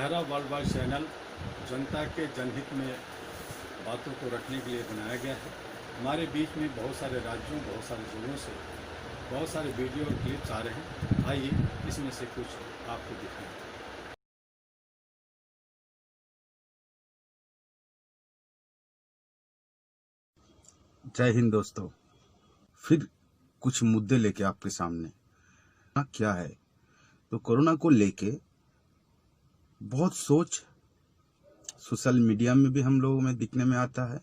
हमारा world wide channel जनता के जनहित में बातों को रखने के लिए बनाया गया है। हमारे बीच में बहुत सारे राज्यों, बहुत सारे जिलों से बहुत सारे वीडियो और क्लिप्स आ रहे हैं। आइए इसमें से कुछ आपको दिखाएं। जय हिंद दोस्तों, फिर कुछ मुद्दे लेके आपके सामने। क्या है तो कोरोना को लेके बहुत सोच सोशल मीडिया में भी हम लोगों में दिखने में आता है,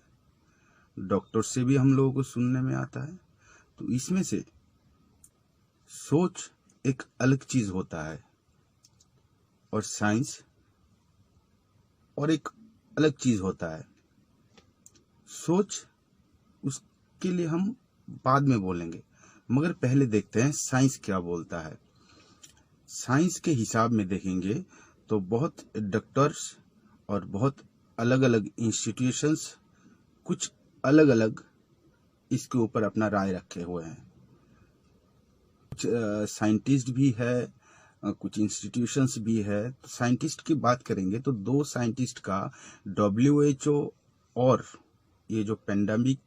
डॉक्टर से भी हम लोगों को सुनने में आता है। तो इसमें से सोच एक अलग चीज होता है और साइंस और एक अलग चीज होता है। सोच उसके लिए हम बाद में बोलेंगे, मगर पहले देखते हैं साइंस क्या बोलता है। साइंस के हिसाब में देखेंगे तो बहुत डॉक्टर्स और बहुत अलग अलग इंस्टीट्यूशंस कुछ अलग अलग इसके ऊपर अपना राय रखे हुए हैं। कुछ साइंटिस्ट भी है, कुछ इंस्टीट्यूशंस भी है। तो साइंटिस्ट की बात करेंगे तो दो साइंटिस्ट का WHO और ये जो पेंडेमिक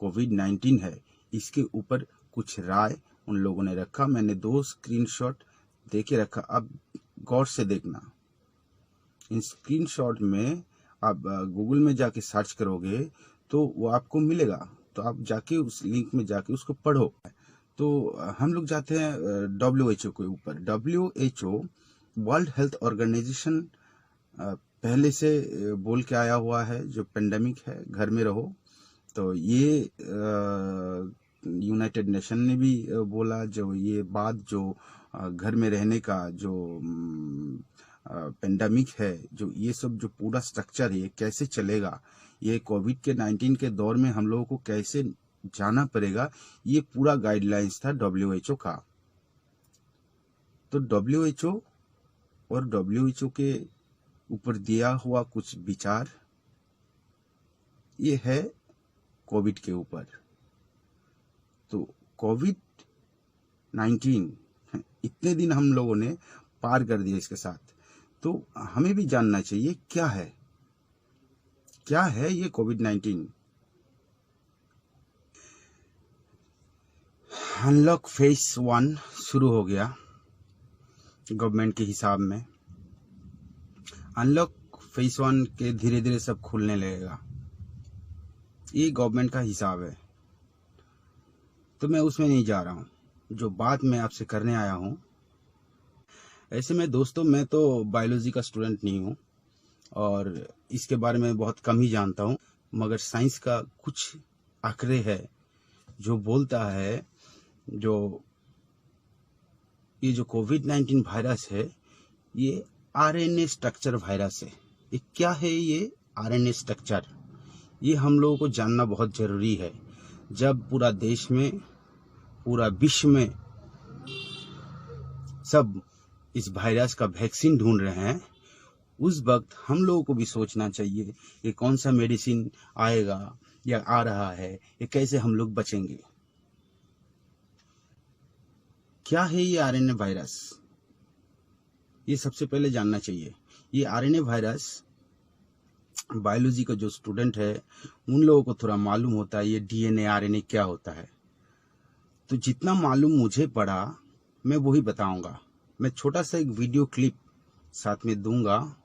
कोविड-19 है इसके ऊपर कुछ राय उन लोगों ने रखा। मैंने 2 स्क्रीनशॉट दे के रखा, अब गौर से देखना। इन स्क्रीनशॉट में आप गूगल में जाके सर्च करोगे तो वो आपको मिलेगा, तो आप जाके उस लिंक में जाके उसको पढ़ो। तो हम लोग जाते हैं WHO के ऊपर। WHO वर्ल्ड हेल्थ ऑर्गेनाइजेशन पहले से बोल के आया हुआ है, जो पेंडेमिक है घर में रहो। तो ये यूनाइटेड नेशन ने भी बोला, जो ये बात जो घर में रहने का जो पेंडेमिक है, जो ये सब जो पूरा स्ट्रक्चर है ये कैसे चलेगा, ये कोविड-19 के दौर में हम लोगों को कैसे जाना पड़ेगा, ये पूरा गाइडलाइंस था WHO का। तो WHO और WHO के ऊपर दिया हुआ कुछ विचार ये है कोविड के ऊपर। तो कोविड-19 इतने दिन हम लोगों ने पार कर दिए इसके साथ, तो हमें भी जानना चाहिए क्या है ये कोविड-19। अनलॉक फेज 1 शुरू हो गया गवर्नमेंट के हिसाब में। अनलॉक फेज 1 के धीरे धीरे सब खुलने लगेगा, ये गवर्नमेंट का हिसाब है। तो मैं उसमें नहीं जा रहा हूँ, जो बात मैं आपसे करने आया हूँ। ऐसे में दोस्तों, मैं तो बायोलॉजी का स्टूडेंट नहीं हूँ और इसके बारे में बहुत कम ही जानता हूँ, मगर साइंस का कुछ आंकड़े है जो बोलता है जो ये जो कोविड-19 वायरस है ये RNA स्ट्रक्चर वायरस है। ये क्या है ये RNA स्ट्रक्चर? ये हम लोगों को जानना बहुत जरूरी है। जब पूरा देश में, पूरा विश्व में सब इस वायरस का वैक्सीन ढूंढ रहे हैं, उस वक्त हम लोगों को भी सोचना चाहिए ये कौन सा मेडिसिन आएगा या आ रहा है, ये कैसे हम लोग बचेंगे। क्या है ये RNA वायरस? ये सबसे पहले जानना चाहिए। ये RNA वायरस, बायोलॉजी का जो स्टूडेंट है उन लोगों को थोड़ा मालूम होता है ये DNA RNA क्या होता है। तो जितना मालूम मुझे पड़ा मैं वही बताऊंगा। मैं छोटा सा एक वीडियो क्लिप साथ में दूंगा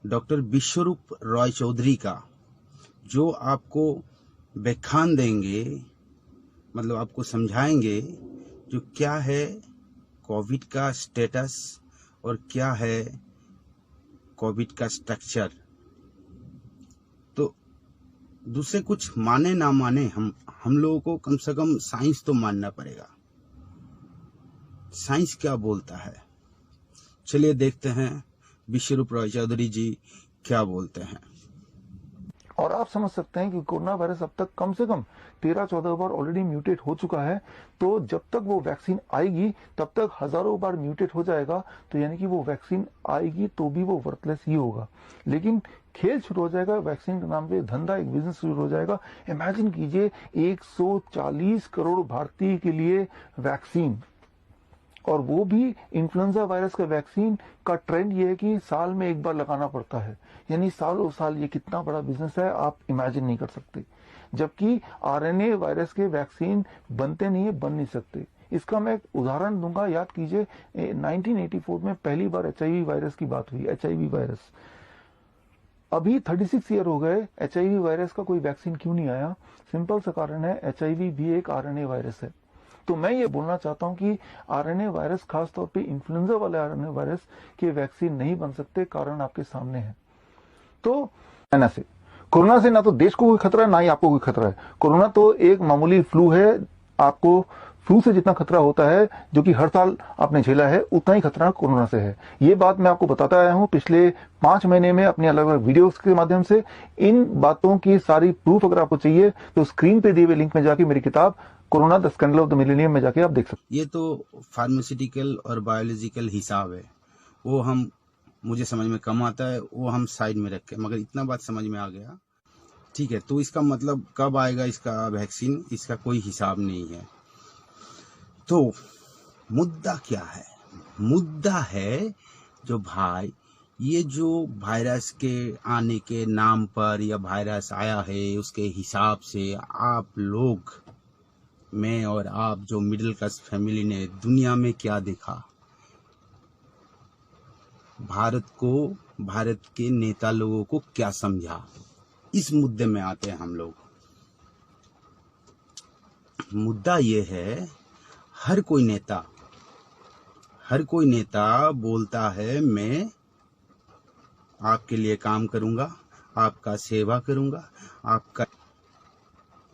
डॉक्टर विश्वरूप रॉय चौधरी का, जो आपको व्याख्यान देंगे, मतलब आपको समझाएंगे जो क्या है कोविड का स्टेटस और क्या है कोविड का स्ट्रक्चर। तो दूसरे कुछ माने ना माने, हम लोगों को कम से कम साइंस तो मानना पड़ेगा। साइंस क्या बोलता है, चलिए देखते हैं विश्वरूप रॉय चौधरी जी क्या बोलते हैं। और आप समझ सकते हैं कि कोरोना वायरस अब तक कम से कम 13-14 बार ऑलरेडी म्यूटेट हो चुका है। तो जब तक वो वैक्सीन आएगी तब तक हजारों बार म्यूटेट हो जाएगा। तो यानी कि वो वैक्सीन आएगी तो भी वो वर्थलेस ही होगा। लेकिन खेल शुरू हो जाएगा, वैक्सीन के नाम पे धंधा, एक बिजनेस शुरू हो जाएगा। इमेजिन कीजिए 140 करोड़ भारतीय के लिए वैक्सीन, और वो भी इन्फ्लुएंजा वायरस का वैक्सीन का ट्रेंड ये है कि साल में एक बार लगाना पड़ता है, यानी सालों साल ये कितना बड़ा बिजनेस है आप इमेजिन नहीं कर सकते। जबकि आरएनए वायरस के वैक्सीन बनते नहीं है, बन नहीं सकते। इसका मैं एक उदाहरण दूंगा, याद कीजिए 1984 में पहली बार एचआईवी वायरस की बात हुई। एचआईवी वायरस अभी 36 ईयर हो गए, एचआईवी वायरस का कोई वैक्सीन क्यों नहीं आया? सिंपल सा कारण है, एचआईवी भी एक आरएनए वायरस है। तो मैं ये बोलना चाहता हूं कि आरएनए वायरस, खासतौर पे इन्फ्लुएंजा वाले आरएनए वायरस के वैक्सीन नहीं बन सकते, कारण आपके सामने है। तो कोरोना से ना तो देश को कोई खतरा है, ना ही आपको कोई खतरा है। कोरोना तो एक मामूली फ्लू है, आपको फ्लू से जितना खतरा होता है, जो कि हर साल आपने झेला है, उतना ही खतरा कोरोना से है। ये बात मैं आपको बताता आया हूं पिछले 5 महीने में अपनी अलग अलग वीडियोस के माध्यम से। इन बातों की सारी प्रूफ अगर आपको चाहिए तो स्क्रीन पे दिए हुए लिंक में जाके मेरी किताब corona the scandal of the millennium में जाके आप देख सकते। ये तो फार्मास्यूटिकल और बायोलॉजिकल हिसाब है, वो मुझे समझ में कम आता है, वो हम साइड में रखें, मगर इतना बात समझ में आ गया। ठीक है, तो इसका मतलब कब आएगा इसका वैक्सीन, इसका कोई हिसाब नहीं है। तो मुद्दा क्या है? मुद्दा है जो भाई, ये जो वायरस के आने के नाम पर या वायरस आया है उसके हिसाब से आप लोग, मैं और आप जो मिडिल क्लास फैमिली ने दुनिया में क्या देखा, भारत के नेता लोगों को क्या समझा, इस मुद्दे में आते हैं हम लोग। मुद्दा ये है, हर कोई नेता बोलता है मैं आपके लिए काम करूंगा, आपका सेवा करूंगा, आपका।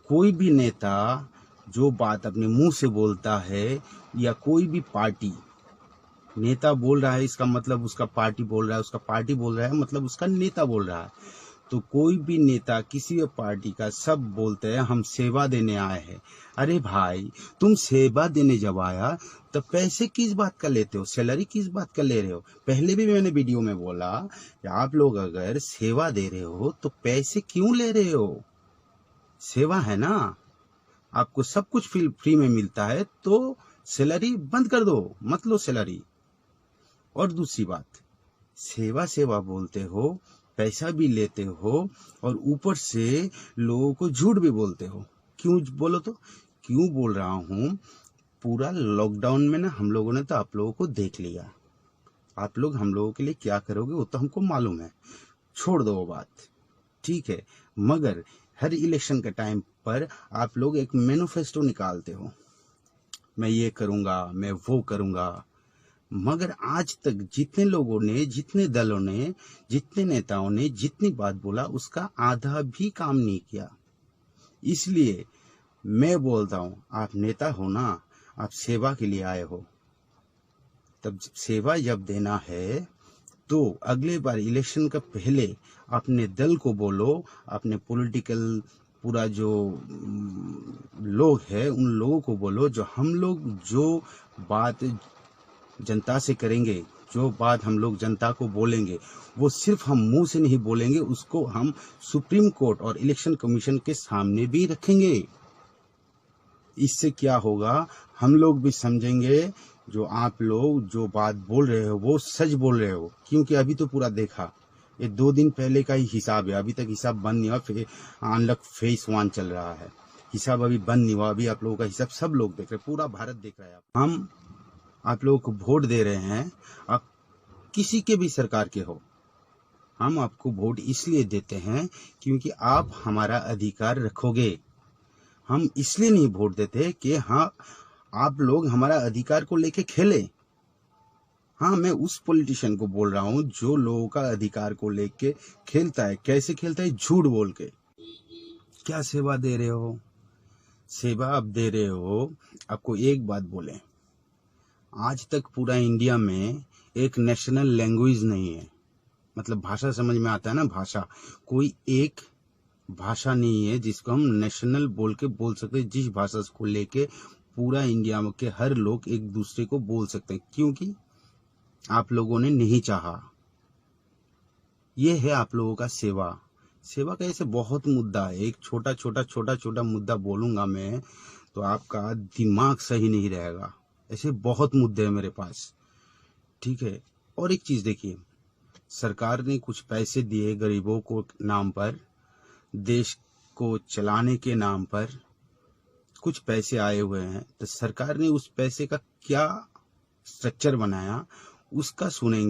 कोई भी नेता जो बात अपने मुंह से बोलता है, या कोई भी पार्टी नेता बोल रहा है, इसका मतलब उसका पार्टी बोल रहा है, उसका पार्टी बोल रहा है मतलब उसका नेता बोल रहा है। तो कोई भी नेता किसी भी पार्टी का सब बोलते हैं हम सेवा देने आए हैं। अरे भाई, तुम सेवा देने जब आया तो पैसे किस बात का लेते हो, सैलरी किस बात का ले रहे हो? पहले भी मैंने वीडियो में बोला कि आप लोग अगर सेवा दे रहे हो तो पैसे क्यों ले रहे हो? सेवा है ना, आपको सब कुछ फ्री में मिलता है, तो सैलरी बंद कर दो, मत लो सैलरी। और दूसरी बात, सेवा बोलते हो, पैसा भी लेते हो, और ऊपर से लोगों को झूठ भी बोलते हो। क्यों बोलो तो? क्यों बोल रहा हूँ, पूरा लॉकडाउन में ना हम लोगों ने तो आप लोगों को देख लिया। आप लोग हम लोगों के लिए क्या करोगे वो तो हमको मालूम है, छोड़ दो वो बात, ठीक है। मगर हर इलेक्शन के टाइम पर आप लोग एक मैनिफेस्टो निकालते हो, मैं ये करूंगा, मैं वो करूंगा। मगर आज तक जितने लोगों ने, जितने दलों ने, जितने नेताओं ने जितनी बात बोला, उसका आधा भी काम नहीं किया। इसलिए मैं बोलता हूं, आप नेता हो ना, आप सेवा के लिए आए हो, तब सेवा जब देना है तो अगले बार इलेक्शन का पहले अपने दल को बोलो, अपने पॉलिटिकल पूरा जो लोग हैं उन लोगों को बोलो, जो हम लोग जो बात जनता से करेंगे, जो बात हम लोग जनता को बोलेंगे, वो सिर्फ हम मुंह से नहीं बोलेंगे, उसको हम सुप्रीम कोर्ट और इलेक्शन कमीशन के सामने भी रखेंगे। इससे क्या होगा, हम लोग भी समझेंगे जो आप लोग जो बात बोल रहे हो वो सच बोल रहे हो। क्योंकि अभी तो पूरा देखा, ये 2 दिन पहले का ही हिसाब है, अभी तक हिसाब बंद नहीं हुआ, अनलॉक फेज 1 चल रहा है, हिसाब अभी बंद नहीं हुआ। अभी आप लोगों का हिसाब सब लोग देख रहे हैं, पूरा भारत देख रहा है। हम आप लोगों को वोट दे रहे हैं, आप किसी के भी सरकार के हो, हम आपको वोट इसलिए देते हैं क्योंकि आप हमारा अधिकार रखोगे। हम इसलिए नहीं वोट देते कि हाँ आप लोग हमारा अधिकार को लेके खेले। हाँ, मैं उस पॉलिटिशियन को बोल रहा हूँ जो लोगों का अधिकार को लेके खेलता है। कैसे खेलता है? झूठ बोल के। क्या सेवा दे रहे हो? सेवा आप दे रहे हो, आपको एक बात बोले, आज तक पूरा इंडिया में एक नेशनल लैंग्वेज नहीं है, मतलब भाषा, समझ में आता है ना, भाषा, कोई एक भाषा नहीं है जिसको हम नेशनल बोल के बोल सकते, जिस भाषा को लेके पूरा इंडिया के हर लोग एक दूसरे को बोल सकते हैं, क्योंकि आप लोगों ने नहीं चाहा। ये है आप लोगों का सेवा। सेवा का ऐसे बहुत मुद्दा है, एक छोटा छोटा मुद्दा बोलूंगा मैं तो आपका दिमाग सही नहीं रहेगा। ऐसे बहुत मुद्दे हैं मेरे पास, ठीक है। और एक चीज देखिए, सरकार ने कुछ पैसे दिए गरीबों को नाम पर, देश को चलाने के नाम पर कुछ पैसे आए हुए हैं, तो सरकार ने उस पैसे का क्या स्ट्रक्चर बनाया उसका सुनेंगे,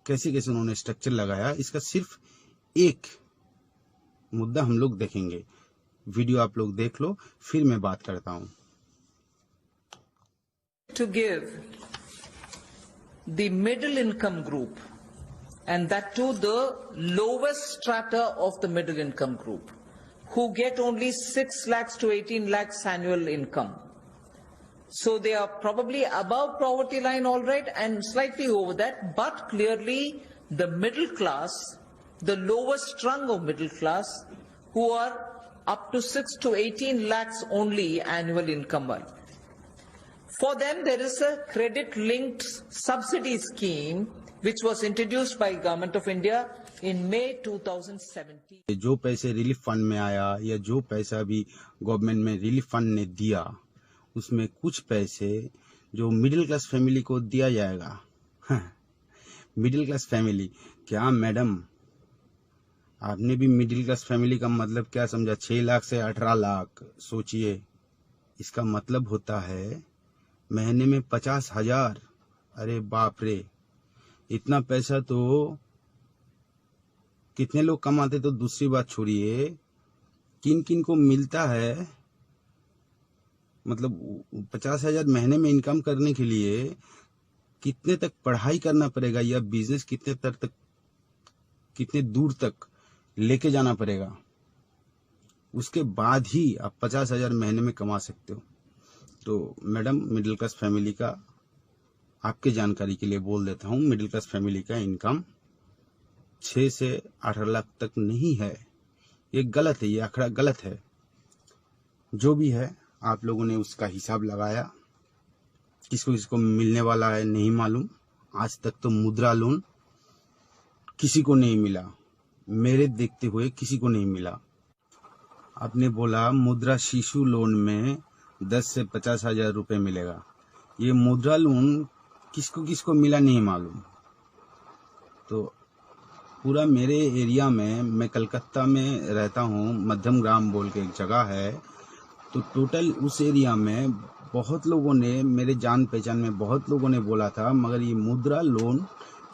कैसे कैसे उन्होंने स्ट्रक्चर लगाया, इसका सिर्फ एक मुद्दा हम लोग देखेंगे। वीडियो आप लोग देख लो, फिर मैं बात करता हूं। To give the middle income group, and that to the lowest strata of the middle income group, who get only 6 lakhs to 18 lakhs annual income. So they are probably above poverty line, all right, and slightly over that, but clearly the middle class, the lowest rung of middle class, who are up to 6 to 18 lakhs only annual income. For them, there is a credit-linked subsidy scheme which was introduced by Government of India in May 2017. जो पैसे relief fund में आया या जो पैसा भी government में relief fund ने दिया, उसमें कुछ पैसे जो मिडिल क्लास फैमिली को दिया जाएगा। मिडिल क्लास फैमिली क्या मैडम, आपने भी मिडिल क्लास फैमिली का मतलब क्या समझा? 6 लाख से 18 लाख सोचिए, इसका मतलब होता है महीने में 50,000। अरे बाप रे, इतना पैसा तो कितने लोग कमाते, तो दूसरी बात छोड़िए, किन किन को मिलता है। मतलब 50,000 महीने में इनकम करने के लिए कितने तक पढ़ाई करना पड़ेगा या बिजनेस कितने दूर तक लेके जाना पड़ेगा, उसके बाद ही आप 50,000 महीने में कमा सकते हो। तो मैडम, मिडिल क्लास फैमिली का आपके जानकारी के लिए बोल देता हूँ, मिडिल क्लास फैमिली का इनकम 6 से 18 लाख तक नहीं है। ये गलत है, ये आंकड़ा गलत है। जो भी है, आप लोगों ने उसका हिसाब लगाया, किसको किसको मिलने वाला है नहीं मालूम। आज तक तो मुद्रा लोन किसी को नहीं मिला, मेरे देखते हुए किसी को नहीं मिला। आपने बोला मुद्रा शिशु लोन में 10 से 50,000 रुपए मिलेगा। ये मुद्रा लोन किसको किसको मिला नहीं मालूम। तो पूरा मेरे एरिया में, मैं कलकत्ता में रहता हूँ, मध्यम ग्राम बोल के एक जगह है, तो टोटल उस एरिया में बहुत लोगों ने, मेरे जान पहचान में बहुत लोगों ने बोला था, मगर ये मुद्रा लोन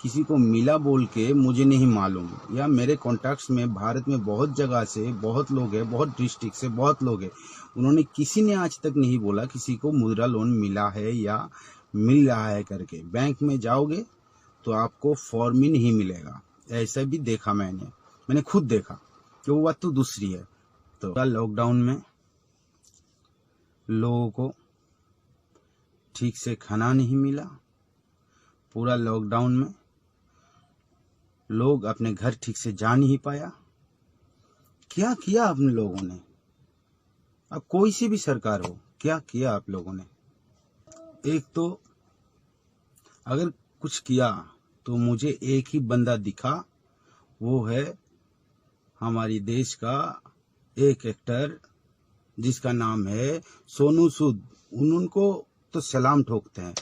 किसी को मिला बोल के मुझे नहीं मालूम। या मेरे कॉन्टैक्ट्स में भारत में बहुत जगह से बहुत लोग हैं, बहुत डिस्ट्रिक्ट से बहुत लोग हैं, उन्होंने किसी ने आज तक नहीं बोला किसी को मुद्रा लोन मिला है या मिल रहा है करके। बैंक में जाओगे तो आपको फॉर्म ही नहीं मिलेगा, ऐसा भी देखा मैंने खुद देखा, कि वो बात तो दूसरी है। तो लॉकडाउन में लोगों को ठीक से खाना नहीं मिला, पूरा लॉकडाउन में लोग अपने घर ठीक से जा नहीं पाया। क्या किया आपने लोगों ने? अब कोई सी भी सरकार हो, क्या किया आप लोगों ने? एक तो अगर कुछ किया तो मुझे एक ही बंदा दिखा, वो है हमारी देश का एक एक्टर जिसका नाम है सोनू सूद। उनको तो सलाम ठोकते हैं,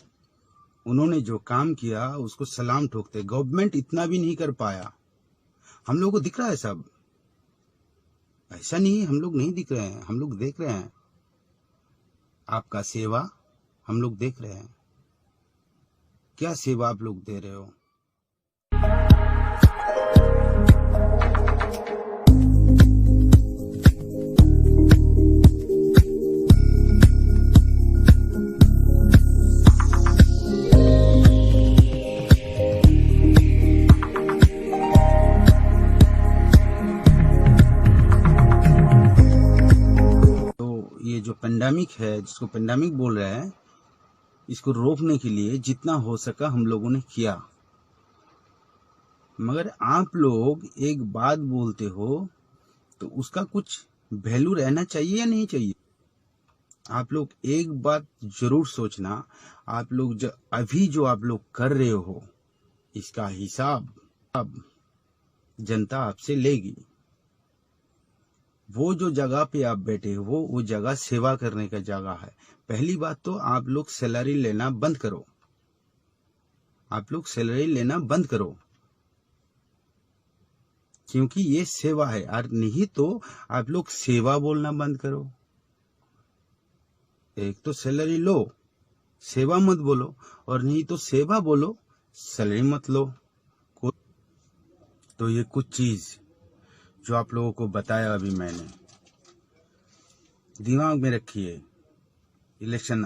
उन्होंने जो काम किया उसको सलाम ठोकते हैं। गवर्नमेंट इतना भी नहीं कर पाया। हम लोगों को दिख रहा है सब, ऐसा नहीं हम लोग नहीं दिख रहे हैं, हम लोग देख रहे हैं आपका सेवा, हम लोग देख रहे हैं क्या सेवा आप लोग दे रहे हो। ये जो पेंडेमिक है, जिसको पेंडेमिक बोल रहे हैं, इसको रोकने के लिए जितना हो सका हम लोगों ने किया। मगर आप लोग एक बात बोलते हो तो उसका कुछ वैल्यू रहना चाहिए या नहीं चाहिए? आप लोग एक बात जरूर सोचना, आप लोग जो आप लोग कर रहे हो, इसका हिसाब अब जनता आपसे लेगी। वो जो जगह पे आप बैठे हो वो जगह सेवा करने का जगह है। पहली बात तो आप लोग सैलरी लेना बंद करो, आप लोग सैलरी लेना बंद करो, क्योंकि ये सेवा है। और नहीं तो आप लोग सेवा बोलना बंद करो। एक तो सैलरी लो, सेवा मत बोलो, और नहीं तो सेवा बोलो, सैलरी मत लो। तो ये कुछ चीज जो आप लोगों को बताया अभी मैंने, दिमाग में रखिए। इलेक्शन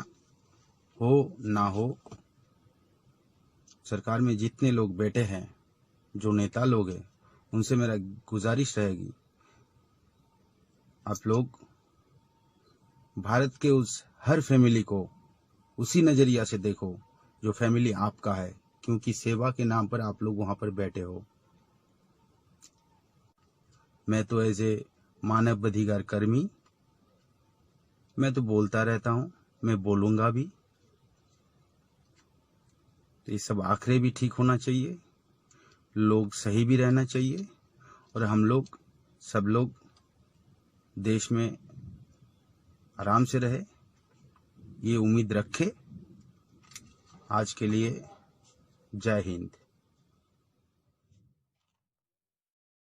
हो ना हो, सरकार में जितने लोग बैठे हैं, जो नेता लोग हैं, उनसे मेरा गुजारिश रहेगी, आप लोग भारत के उस हर फैमिली को उसी नजरिया से देखो जो फैमिली आपका है, क्योंकि सेवा के नाम पर आप लोग वहां पर बैठे हो। मैं तो एज ए मानव अधिकार कर्मी मैं तो बोलता रहता हूं, मैं बोलूंगा भी। तो ये सब आखिरी भी ठीक होना चाहिए, लोग सही भी रहना चाहिए, और हम लोग सब लोग देश में आराम से रहे, ये उम्मीद रखे। आज के लिए जय हिंद।